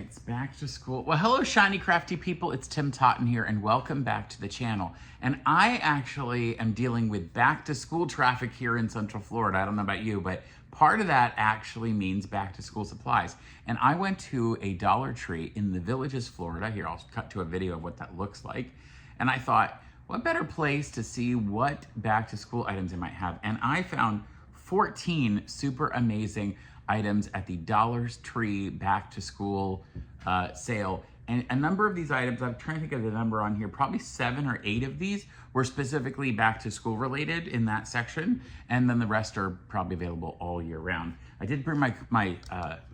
it's back to school. Well, hello, Shiny Crafty People. It's Tim Totten here, and welcome back to the channel. And I actually am dealing with back to school traffic here in Central Florida. I don't know about you, but part of that actually means back to school supplies. And I went to a Dollar Tree in the Villages, Florida. Here, I'll cut to a video of what that looks like. And I thought, what better place to see what back to school items they might have? And I found 14 super amazing items at the Dollar Tree back to school sale. And a number of these items, I'm trying to think of the number on here, probably 7 or 8 of these were specifically back to school related in that section. And then the rest are probably available all year round. I did bring my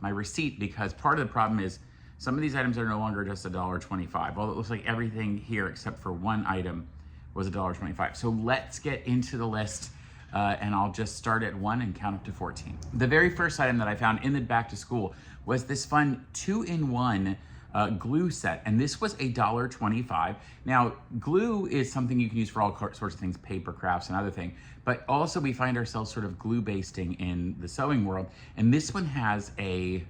receipt because part of the problem is some of these items are no longer just $1.25. Well, it looks like everything here except for one item was $1.25. So let's get into the list. And I'll just start at 1 and count up to 14. The very first item that I found in the back to school was this fun 2-in-1 glue set. And this was $1.25. Now, glue is something you can use for all sorts of things, paper crafts and other things. But also we find ourselves sort of glue basting in the sewing world. And this one has a,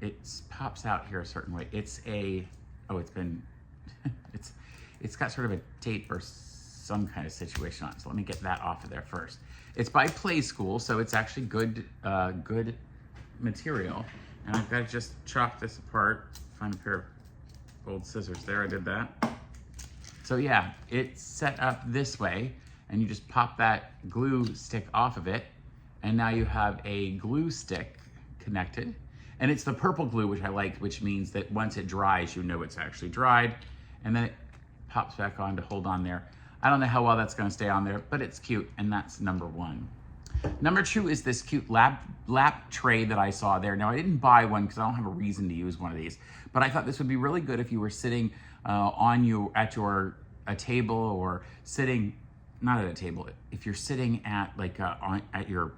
it pops out here a certain way. It's a, oh, it's been, it's got sort of a tape or some kind of situation on it. So let me get that off of there first. It's by Play School, so it's actually good material. And I've got to just chop this apart, find a pair of old scissors there, I did that. So yeah, it's set up this way, and you just pop that glue stick off of it, and now you have a glue stick connected. And it's the purple glue, which I like, which means that once it dries, you know it's actually dried, and then it pops back on to hold on there. I don't know how well that's gonna stay on there, but it's cute, and that's number 1. Number 2 is this cute lap tray that I saw there. Now, I didn't buy one because I don't have a reason to use one of these, but I thought this would be really good if you were sitting at a table, or sitting, not at a table, if you're sitting at like at your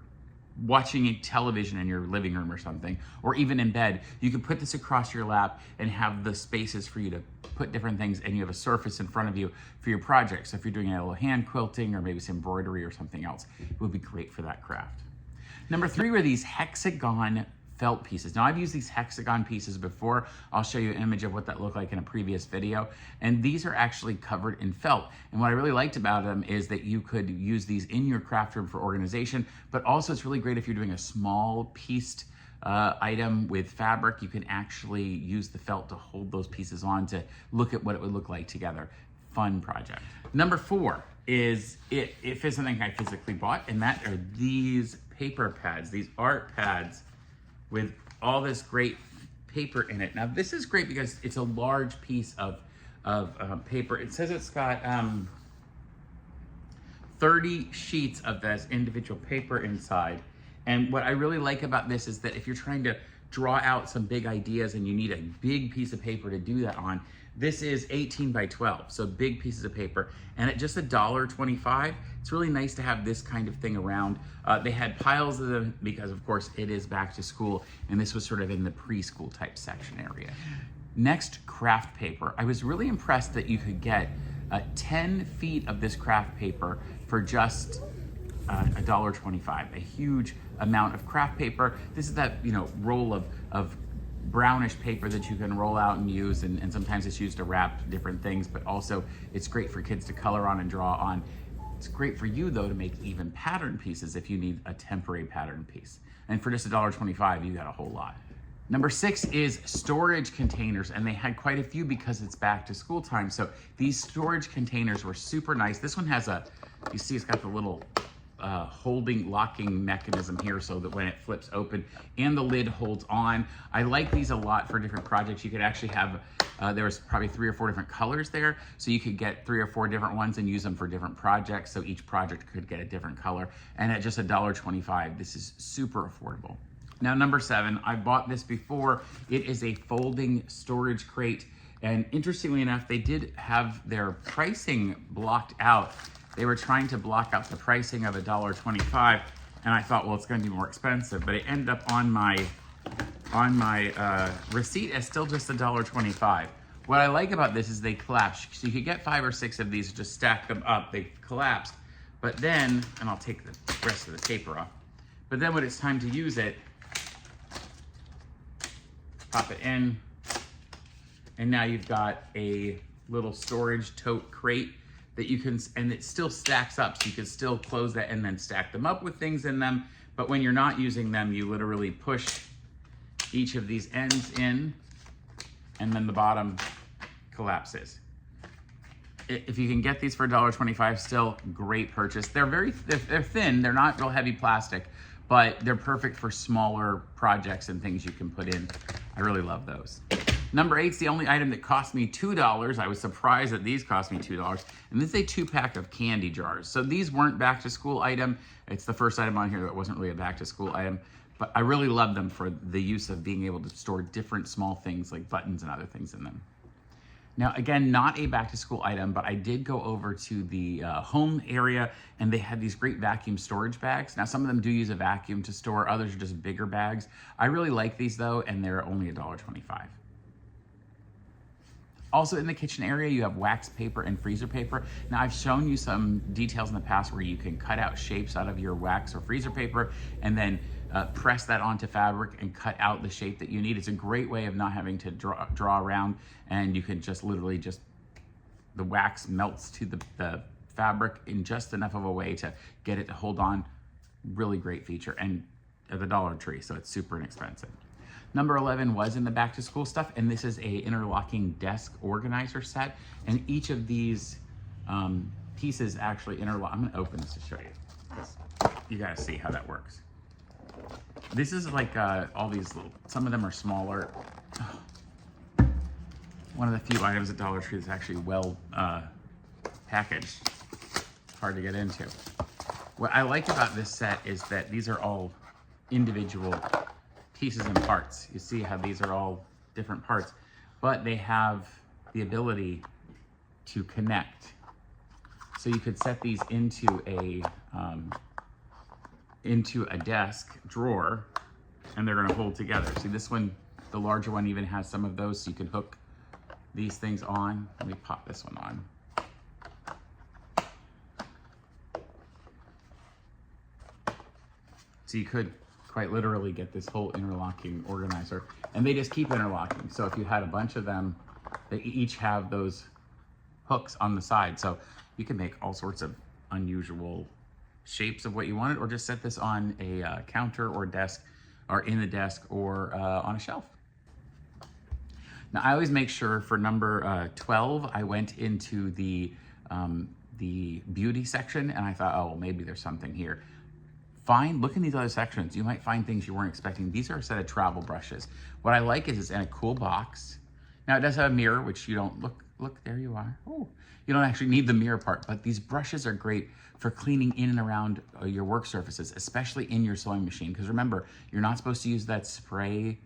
watching a television in your living room or something, or even in bed, you could put this across your lap and have the spaces for you to put different things, and you have a surface in front of you for your project. So if you're doing a little hand quilting or maybe some embroidery or something else, it would be great for that craft. Number 3 were these Hexagon felt pieces. Now, I've used these Hexagon pieces before. I'll show you an image of what that looked like in a previous video. And these are actually covered in felt. And what I really liked about them is that you could use these in your craft room for organization, but also it's really great if you're doing a small pieced item with fabric. You can actually use the felt to hold those pieces on to look at what it would look like together. Fun project. Number 4 is something I physically bought, and that are these paper pads, these art pads with all this great paper in it. Now, this is great because it's a large piece of paper. It says it's got 30 sheets of this individual paper inside. And what I really like about this is that if you're trying to draw out some big ideas and you need a big piece of paper to do that on, this is 18 by 12, so big pieces of paper. And at just $1.25, it's really nice to have this kind of thing around. They had piles of them because, of course, it is back to school, and this was sort of in the preschool type section area. Next, craft paper. I was really impressed that you could get 10 feet of this craft paper for just $1.25, a huge amount of craft paper. This is that, roll of brownish paper that you can roll out and use, and sometimes it's used to wrap different things, but also it's great for kids to color on and draw on. It's great for you, though, to make even pattern pieces if you need a temporary pattern piece. And for just $1.25, you got a whole lot. Number 6 is storage containers, and they had quite a few because it's back to school time. So these storage containers were super nice. This one has you see it's got the little locking mechanism here so that when it flips open and the lid holds on. I like these a lot for different projects. You could actually have, there was probably 3 or 4 different colors there. So you could get 3 or 4 different ones and use them for different projects. So each project could get a different color. And at just $1.25, this is super affordable. Now, number 7, I bought this before. It is a folding storage crate. And interestingly enough, they did have their pricing blocked out. They were trying to block out the pricing of $1.25, and I thought, well, it's going to be more expensive, but it ended up on my receipt as still just $1.25. What I like about this is they collapse. So you could get 5 or 6 of these, just stack them up. They collapsed, but then, and I'll take the rest of the paper off, but then when it's time to use it, pop it in. And now you've got a little storage tote crate that you can, and it still stacks up, so you can still close that and then stack them up with things in them. But when you're not using them, you literally push each of these ends in, and then the bottom collapses. If you can get these for $1.25, still great purchase. They're thin, they're not real heavy plastic, but they're perfect for smaller projects and things you can put in. I really love those. Number 8's the only item that cost me $2. I was surprised that these cost me $2. And this is a 2-pack of candy jars. So these weren't back to school item. It's the first item on here that wasn't really a back to school item, but I really love them for the use of being able to store different small things like buttons and other things in them. Now, again, not a back to school item, but I did go over to the home area and they had these great vacuum storage bags. Now, some of them do use a vacuum to store, others are just bigger bags. I really like these though, and they're only $1.25. Also in the kitchen area, you have wax paper and freezer paper. Now, I've shown you some details in the past where you can cut out shapes out of your wax or freezer paper and then press that onto fabric and cut out the shape that you need. It's a great way of not having to draw around, and you can just literally the wax melts to the fabric in just enough of a way to get it to hold on. Really great feature, and at the Dollar Tree, so it's super inexpensive. Number 11 was in the back to school stuff, and this is a interlocking desk organizer set, and each of these pieces actually interlock. I'm gonna open this to show you. You gotta see how that works. This is like all these little, some of them are smaller. One of the few items at Dollar Tree that's actually well packaged. Hard to get into. What I like about this set is that these are all individual pieces and parts. You see how these are all different parts, but they have the ability to connect. So you could set these into a desk drawer, and they're gonna hold together. See, this one, the larger one, even has some of those, so you can hook these things on. Let me pop this one on. So you could quite literally get this whole interlocking organizer, and they just keep interlocking. So if you had a bunch of them, they each have those hooks on the side. So you can make all sorts of unusual shapes of what you wanted, or just set this on a counter or desk, or in the desk, or on a shelf. Now, I always make sure for number 12, I went into the beauty section, and I thought, oh, well, maybe there's something here. Look in these other sections. You might find things you weren't expecting. These are a set of travel brushes. What I like is it's in a cool box. Now, it does have a mirror, which you don't, look, there you are. Oh, you don't actually need the mirror part, but these brushes are great for cleaning in and around your work surfaces, especially in your sewing machine. Because remember, you're not supposed to use that spray,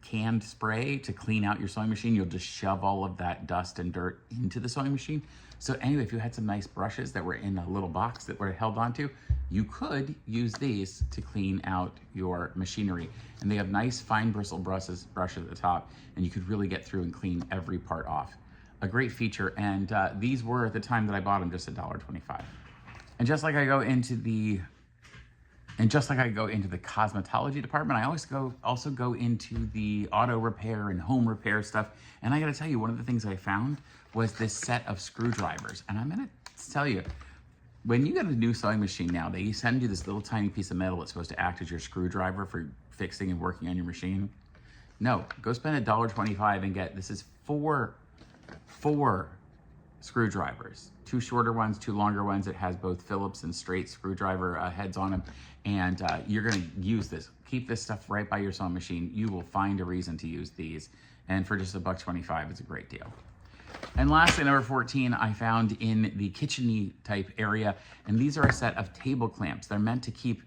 canned spray to clean out your sewing machine. You'll just shove all of that dust and dirt into the sewing machine. So anyway, if you had some nice brushes that were in a little box that were held onto, you could use these to clean out your machinery. And they have nice fine bristle brushes at the top, and you could really get through and clean every part off. A great feature, and these were, at the time that I bought them, just $1.25. And just like I go into the cosmetology department, I also go into the auto repair and home repair stuff. And I gotta tell you, one of the things I found was this set of screwdrivers. And I'm gonna tell you, when you get a new sewing machine now, they send you this little tiny piece of metal that's supposed to act as your screwdriver for fixing and working on your machine. No, go spend $1.25 and this is four screwdrivers, 2 shorter ones, 2 longer ones. It has both Phillips and straight screwdriver heads on them. And you're gonna use this. Keep this stuff right by your sewing machine. You will find a reason to use these. And for just $1.25, it's a great deal. And lastly, number 14, I found in the kitchen-y type area. And these are a set of table clamps. They're meant to keep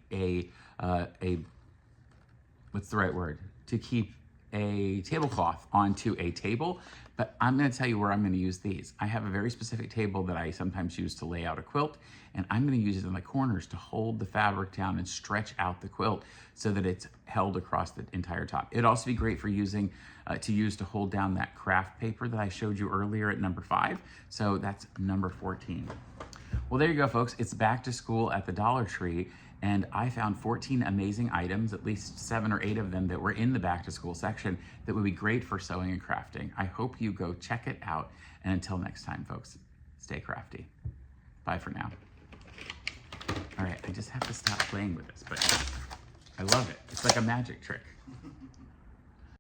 what's the right word? To keep a tablecloth onto a table. But I'm gonna tell you where I'm gonna use these. I have a very specific table that I sometimes use to lay out a quilt, and I'm gonna use it in the corners to hold the fabric down and stretch out the quilt so that it's held across the entire top. It'd also be great for using to hold down that craft paper that I showed you earlier at number 5. So that's number 14. Well, there you go, folks. It's back to school at the Dollar Tree. And I found 14 amazing items, at least 7 or 8 of them that were in the back to school section that would be great for sewing and crafting. I hope you go check it out. And until next time, folks, stay crafty. Bye for now. All right, I just have to stop playing with this, but I love it. It's like a magic trick.